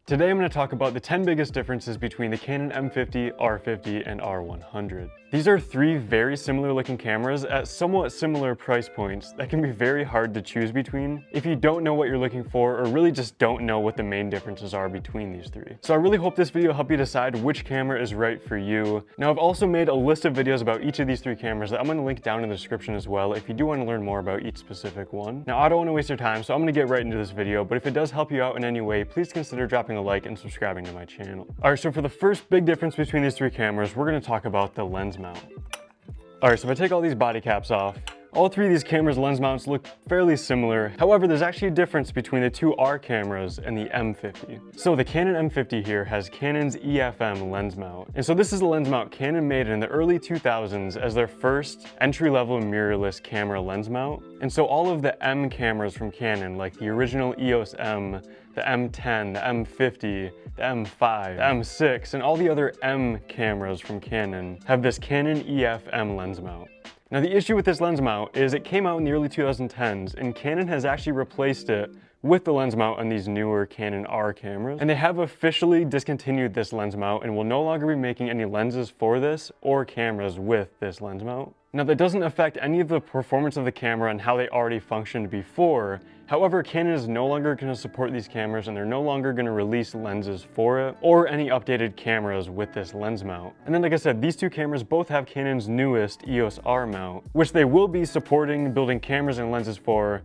Today I'm going to talk about the 10 biggest differences between the Canon M50, R50, and R100. These are three very similar looking cameras at somewhat similar price points that can be very hard to choose between if you don't know what you're looking for or really just don't know what the main differences are between these three. So I really hope this video will help you decide which camera is right for you. Now I've also made a list of videos about each of these three cameras that I'm going to link down in the description as well if you do want to learn more about each specific one. Now I don't want to waste your time, so I'm going to get right into this video, but if it does help you out in any way, please consider dropping a like and subscribing to my channel. Alright, so for the first big difference between these three cameras, we're going to talk about the lens mount. Alright, so if I take all these body caps off, all three of these cameras' lens mounts look fairly similar. However, there's actually a difference between the two R cameras and the M50. So the Canon M50 here has Canon's EFM lens mount. And so this is the lens mount Canon made in the early 2000s as their first entry-level mirrorless camera lens mount. And so all of the M cameras from Canon, like the original EOS M, the M10, the M50, the M5, the M6, and all the other M cameras from Canon have this Canon EFM lens mount. Now the issue with this lens mount is it came out in the early 2010s and Canon has actually replaced it with the lens mount on these newer Canon R cameras. And they have officially discontinued this lens mount and will no longer be making any lenses for this or cameras with this lens mount. Now that doesn't affect any of the performance of the camera and how they already functioned before. However, Canon is no longer going to support these cameras and they're no longer going to release lenses for it or any updated cameras with this lens mount. And then like I said, these two cameras both have Canon's newest EOS R mount, which they will be supporting building cameras and lenses for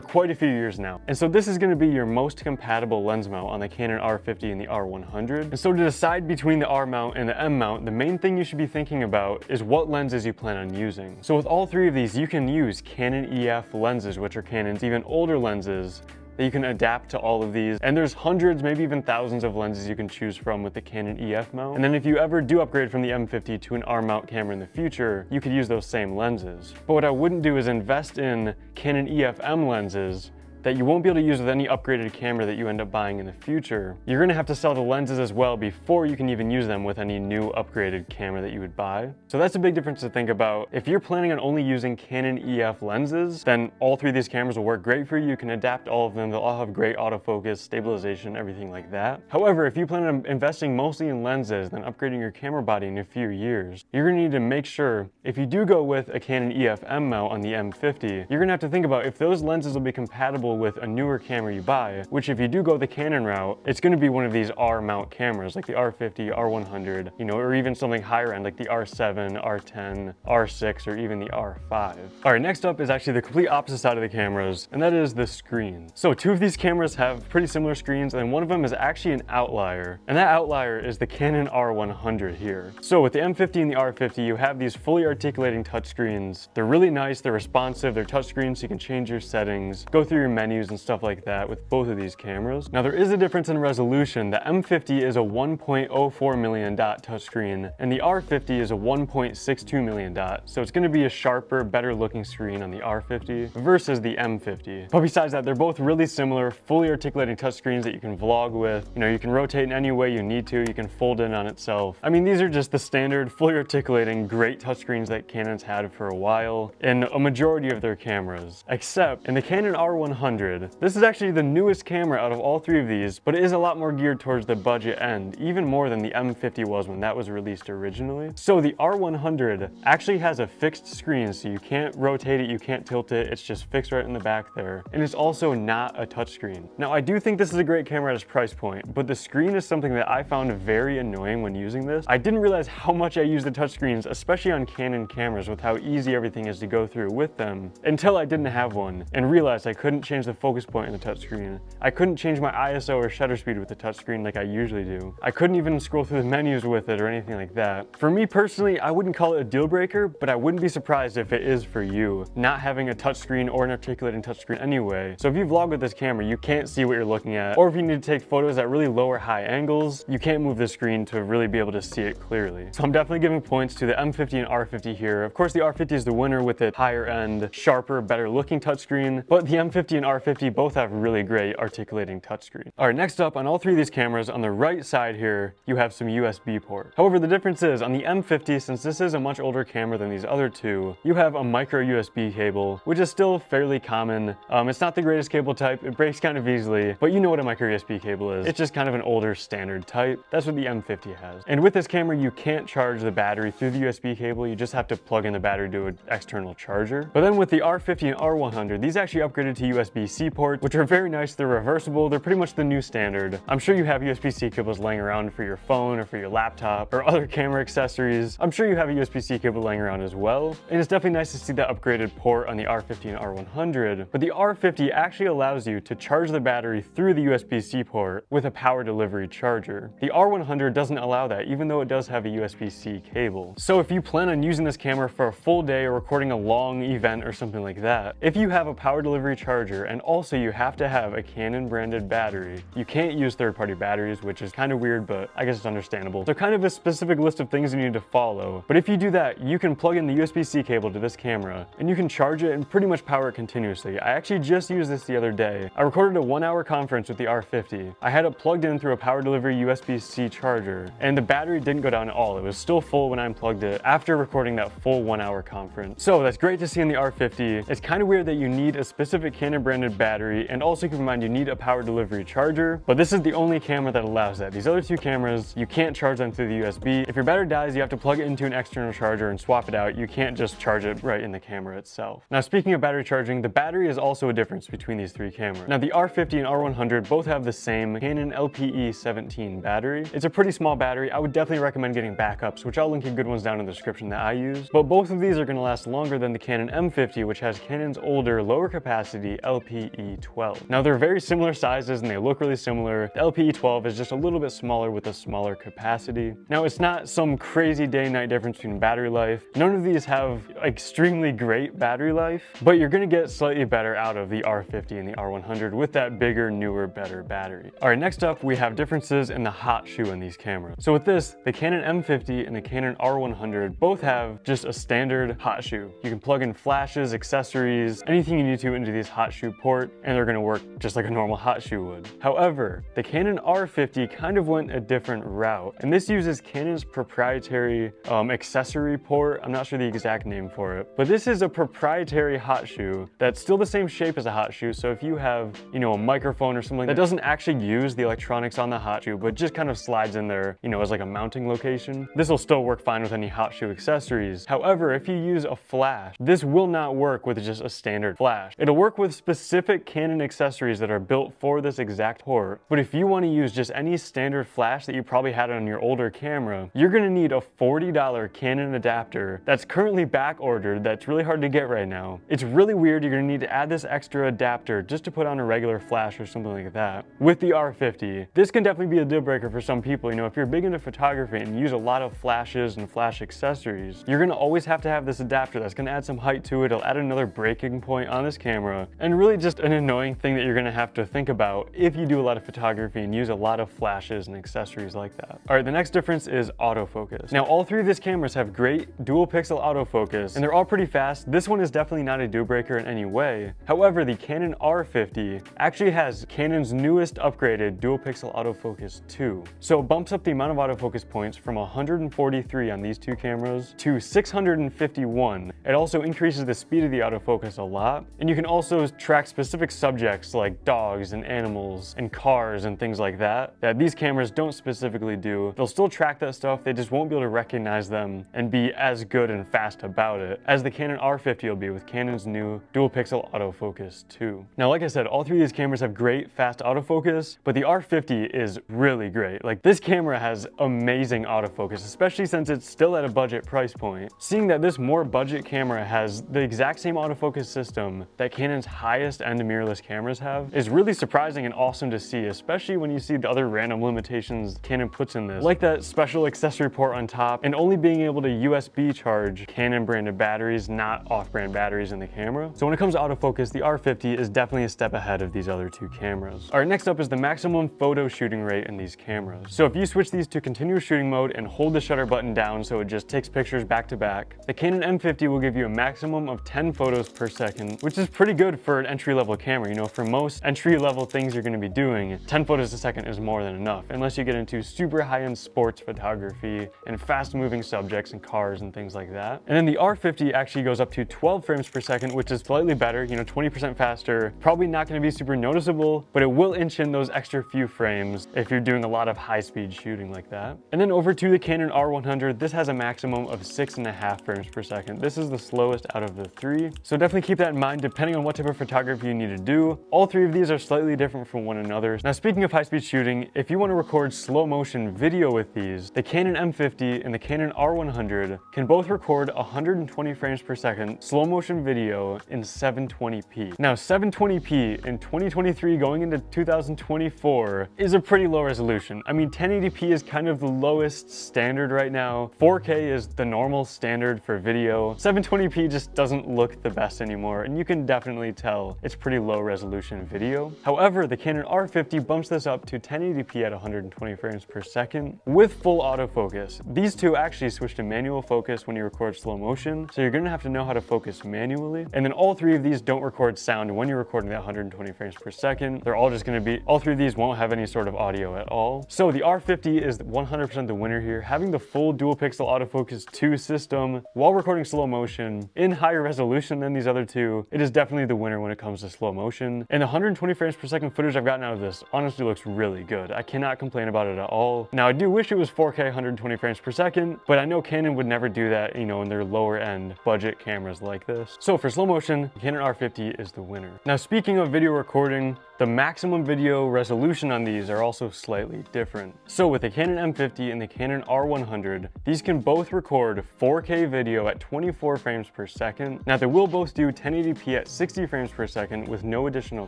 quite a few years now. And so this is going to be your most compatible lens mount on the Canon R50 and the R100. And so to decide between the R mount and the M mount, the main thing you should be thinking about is what lenses you plan on using. So with all three of these, you can use Canon EF lenses, which are Canon's even older lenses that you can adapt to all of these. And there's hundreds, maybe even thousands of lenses you can choose from with the Canon EF mount. And then if you ever do upgrade from the M50 to an R mount camera in the future, you could use those same lenses. But what I wouldn't do is invest in Canon EF-M lenses that you won't be able to use with any upgraded camera that you end up buying in the future. You're gonna have to sell the lenses as well before you can even use them with any new upgraded camera that you would buy. So that's a big difference to think about. If you're planning on only using Canon EF lenses, then all three of these cameras will work great for you. You can adapt all of them. They'll all have great autofocus, stabilization, everything like that. However, if you plan on investing mostly in lenses, then upgrading your camera body in a few years, you're gonna need to make sure, if you do go with a Canon EF-M mount on the M50, you're gonna have to think about if those lenses will be compatible with a newer camera you buy, which if you do go the Canon route, it's going to be one of these R mount cameras like the R50, R100, you know, or even something higher end like the R7, R10, R6, or even the R5. All right, next up is actually the complete opposite side of the cameras, and that is the screen. So two of these cameras have pretty similar screens, and one of them is actually an outlier, and that outlier is the Canon R100 here. So with the M50 and the R50, you have these fully articulating touchscreens. They're really nice, they're responsive, they're touchscreens so you can change your settings, go through your menus and stuff like that with both of these cameras. Now there is a difference in resolution. The M50 is a 1.04 million dot touchscreen and the R50 is a 1.62 million dot. So it's going to be a sharper, better looking screen on the R50 versus the M50. But besides that, they're both really similar, fully articulating touchscreens that you can vlog with. You know, you can rotate in any way you need to. You can fold in on itself. I mean, these are just the standard, fully articulating, great touchscreens that Canon's had for a while in a majority of their cameras, except in the Canon R100. This is actually the newest camera out of all three of these, but it is a lot more geared towards the budget end, even more than the M50 was when that was released originally. So the R100 actually has a fixed screen, so you can't rotate it, you can't tilt it, it's just fixed right in the back there. And it's also not a touchscreen. Now I do think this is a great camera at its price point, but the screen is something that I found very annoying when using this. I didn't realize how much I use the touchscreens, especially on Canon cameras, with how easy everything is to go through with them, until I didn't have one and realized I couldn't change the focus point in the touchscreen. I couldn't change my ISO or shutter speed with the touchscreen like I usually do. I couldn't even scroll through the menus with it or anything like that. For me personally, I wouldn't call it a deal breaker, but I wouldn't be surprised if it is for you, not having a touchscreen or an articulating touchscreen anyway. So if you vlog with this camera, you can't see what you're looking at, or if you need to take photos at really low or high angles, you can't move the screen to really be able to see it clearly. So I'm definitely giving points to the M50 and R50 here. Of course, the R50 is the winner with its higher end, sharper, better looking touchscreen, but the M50 and R50 both have really great articulating touchscreen. All right, next up on all three of these cameras, on the right side here, you have some USB ports. However, the difference is on the M50, since this is a much older camera than these other two, you have a micro USB cable, which is still fairly common. It's not the greatest cable type, it breaks kind of easily, but you know what a micro USB cable is. It's just kind of an older standard type. That's what the M50 has. And with this camera, you can't charge the battery through the USB cable, you just have to plug in the battery to an external charger. But then with the R50 and R100, these actually upgraded to USB-C ports, which are very nice. They're reversible, they're pretty much the new standard. I'm sure you have USB-C cables laying around for your phone or for your laptop or other camera accessories. I'm sure you have a USB-C cable laying around as well. And it's definitely nice to see that upgraded port on the R50 and R100. But the R50 actually allows you to charge the battery through the USB-C port with a power delivery charger. The R100 doesn't allow that, even though it does have a USB-C cable. So if you plan on using this camera for a full day or recording a long event or something like that, if you have a power delivery charger and also you have to have a Canon branded battery, you can't use third-party batteries, which is kind of weird, but I guess it's understandable. So kind of a specific list of things you need to follow. But if you do that, you can plug in the USB-C cable to this camera and you can charge it and pretty much power it continuously. I actually just used this the other day. I recorded a 1-hour conference with the R50. I had it plugged in through a power delivery USB-C charger and the battery didn't go down at all. It was still full when I unplugged it after recording that full 1-hour conference. So that's great to see in the R50. It's kind of weird that you need a specific Canon branded battery, and also keep in mind you need a power delivery charger, but this is the only camera that allows that. These other two cameras, you can't charge them through the USB. If your battery dies, you have to plug it into an external charger and swap it out. You can't just charge it right in the camera itself. Now, speaking of battery charging, the battery is also a difference between these three cameras. Now, the R50 and R100 both have the same Canon LPE17 battery. It's a pretty small battery. I would definitely recommend getting backups, which I'll link you good ones down in the description that I use. But both of these are going to last longer than the Canon M50, which has Canon's older, lower capacity LPE12. Now, they're very similar sizes and they look really similar. The LPE12 is just a little bit smaller with a smaller capacity. Now, it's not some crazy day and night difference between battery life. None of these have extremely great battery life, but you're going to get slightly better out of the R50 and the R100 with that bigger, newer, better battery. All right, next up, we have differences in the hot shoe in these cameras. So with this, the Canon M50 and the Canon R100 both have just a standard hot shoe. You can plug in flashes, accessories, anything you need to into these hot shoe port, and they're going to work just like a normal hot shoe would. However, the Canon R50 kind of went a different route, and this uses Canon's proprietary accessory port. I'm not sure the exact name for it, but this is a proprietary hot shoe that's still the same shape as a hot shoe. So if you have, you know, a microphone or something that doesn't actually use the electronics on the hot shoe, but just kind of slides in there, you know, as like a mounting location, this will still work fine with any hot shoe accessories. However, if you use a flash, this will not work with just a standard flash. It'll work with specific Canon accessories that are built for this exact port, but if you want to use just any standard flash that you probably had on your older camera, you're going to need a $40 Canon adapter that's currently back ordered, that's really hard to get right now. It's really weird. You're going to need to add this extra adapter just to put on a regular flash or something like that. With the R50, this can definitely be a deal breaker for some people. You know, if you're big into photography and use a lot of flashes and flash accessories, you're going to always have to have this adapter that's going to add some height to it. It'll add another breaking point on this camera, and really just an annoying thing that you're going to have to think about if you do a lot of photography and use a lot of flashes and accessories like that. All right, the next difference is autofocus. Now, all three of these cameras have great dual pixel autofocus, and they're all pretty fast. This one is definitely not a deal breaker in any way. However, the Canon R50 actually has Canon's newest upgraded dual pixel autofocus 2. So it bumps up the amount of autofocus points from 143 on these two cameras to 651. It also increases the speed of the autofocus a lot, and you can also track specific subjects like dogs and animals and cars and things like that these cameras don't specifically do. They'll still track that stuff, they just won't be able to recognize them and be as good and fast about it as the Canon R50 will be with Canon's new dual pixel autofocus 2. Now, like I said, all three of these cameras have great fast autofocus, but the R50 is really great. Like, this camera has amazing autofocus, especially since it's still at a budget price point. Seeing that this more budget camera has the exact same autofocus system that Canon's highest end mirrorless cameras have is really surprising and awesome to see, especially when you see the other random limitations Canon puts in this, like that special accessory port on top and only being able to USB charge Canon branded batteries, not off-brand batteries in the camera. So when it comes to autofocus, the R50 is definitely a step ahead of these other two cameras. All right, next up is the maximum photo shooting rate in these cameras. So if you switch these to continuous shooting mode and hold the shutter button down so it just takes pictures back to back, the Canon M50 will give you a maximum of 10 photos per second, which is pretty good for an entry-level camera. You know, for most entry-level things you're gonna be doing, 10 photos a second is more than enough, unless you get into super high-end sports photography and fast-moving subjects and cars and things like that. And then the R50 actually goes up to 12 frames per second, which is slightly better, you know, 20% faster. Probably not gonna be super noticeable, but it will inch in those extra few frames if you're doing a lot of high-speed shooting like that. And then over to the Canon R100, this has a maximum of 6.5 frames per second. This is the slowest out of the three, so definitely keep that in mind depending on what type of photography you need to do. All three of these are slightly different from one another. Now, speaking of high-speed shooting, if you want to record slow motion video with these, the Canon M50 and the Canon R100 can both record 120 frames per second slow motion video in 720p. Now, 720p in 2023 going into 2024 is a pretty low resolution. I mean, 1080p is kind of the lowest standard right now. 4K is the normal standard for video. 720p just doesn't look the best anymore, and you can definitely tell it's pretty low resolution video. However, the Canon R50 bumps this up to 1080p at 120 frames per second with full autofocus. These two actually switch to manual focus when you record slow motion, so you're gonna have to know how to focus manually. And then all three of these don't record sound when you're recording that 120 frames per second. They're all just gonna be, all three of these won't have any sort of audio at all. So the R50 is 100% the winner here. Having the full dual pixel autofocus 2 system while recording slow motion in higher resolution than these other two, it is definitely the winner when it comes to slow motion. And the 120 frames per second footage I've gotten out of this honestly looks really good. I cannot complain about it at all. Now, I do wish it was 4K 120 frames per second, but I know Canon would never do that, you know, in their lower end budget cameras like this. So for slow motion, the Canon R50 is the winner. Now, speaking of video recording, the maximum video resolution on these are also slightly different. So with the Canon M50 and the Canon R100, these can both record 4K video at 24 frames per second. Now, they will both do 1080p at 60 frames per second with no additional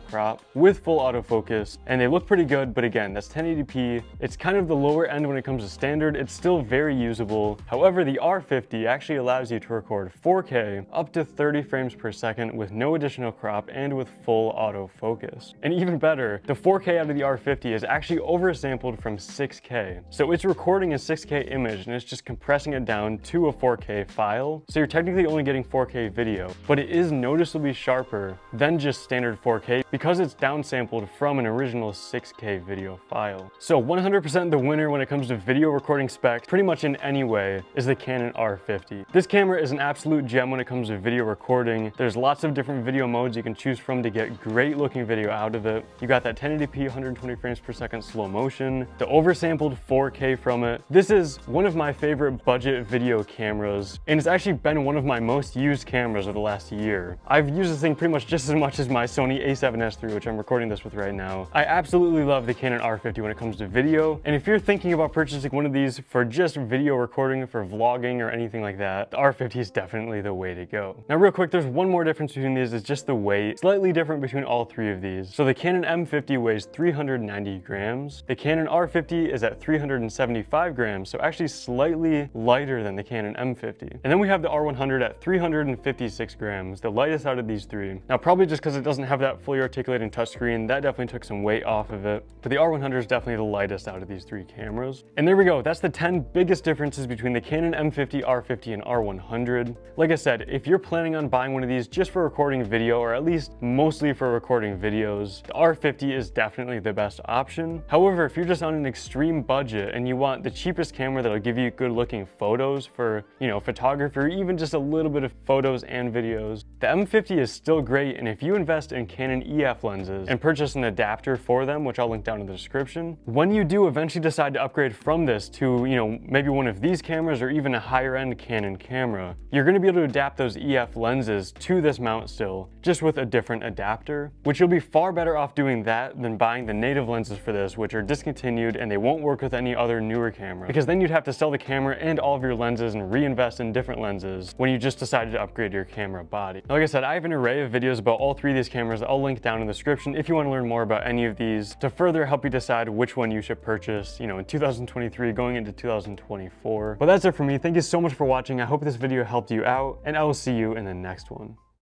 crop, with full autofocus, and they look pretty good, but again, that's 1080p. It's kind of the lower end when it comes to standard. It's still very usable. However, the R50 actually allows you to record 4K up to 30 frames per second with no additional crop and with full autofocus. And even better, the 4K out of the R50 is actually oversampled from 6K. So it's recording a 6K image and it's just compressing it down to a 4K file. So you're technically only getting 4K video, but it is noticeably sharper than just standard 4K because it's downsampled from an original 6K video file. So 100% the winner when it comes to video recording specs, pretty much in any way, is the Canon R50. This camera is an absolute gem when it comes to video recording. There's lots of different video modes you can choose from to get great looking video out of it. You got that 1080p 120 frames per second slow motion, the oversampled 4K from it. This is one of my favorite budget video cameras, and it's actually been one of my most used cameras of the last year. I've used this thing pretty much just as much as my Sony a7S III, which I'm recording this with right now. I absolutely love the Canon R50 when it comes to video, and if you're thinking about purchasing one of these for just video recording, for vlogging or anything like that, the R50 is definitely the way to go. Now, real quick, there's one more difference between these, it's just the weight. Slightly different between all three of these. So the Canon M50 weighs 390 grams. The Canon R50 is at 375 grams, so actually slightly lighter than the Canon M50. And then we have the R100 at 356 grams, the lightest out of these three. Now, probably just because it doesn't have that fully articulating touchscreen, that definitely took some weight off of it. But the R100 is definitely the lightest out of these three cameras. And there we go, that's the 10 biggest differences between the Canon M50, R50, and R100. Like I said, if you're planning on buying one of these just for recording video, or at least mostly for recording videos, the R50 is definitely the best option. However, if you're just on an extreme budget and you want the cheapest camera that'll give you good looking photos for, you know, photography, or even just a little bit of photos and videos, the M50 is still great. And if you invest in Canon EF lenses and purchase an adapter for them, which I'll link down in the description, when you do eventually decide to upgrade from this to, you know, maybe one of these cameras or even a higher end Canon camera, you're going to be able to adapt those EF lenses to this mount still, just with a different adapter, which you'll be far better off doing that than buying the native lenses for this, which are discontinued and they won't work with any other newer camera, because then you'd have to sell the camera and all of your lenses and reinvest in different lenses when you just decided to upgrade your camera body. Like I said, I have an array of videos about all three of these cameras that I'll link down in the description if you want to learn more about any of these to further help you decide which one you should purchase, you know, in 2023 going into 2024. But that's it for me. Thank you so much for watching. I hope this video helped you out, and I will see you in the next one.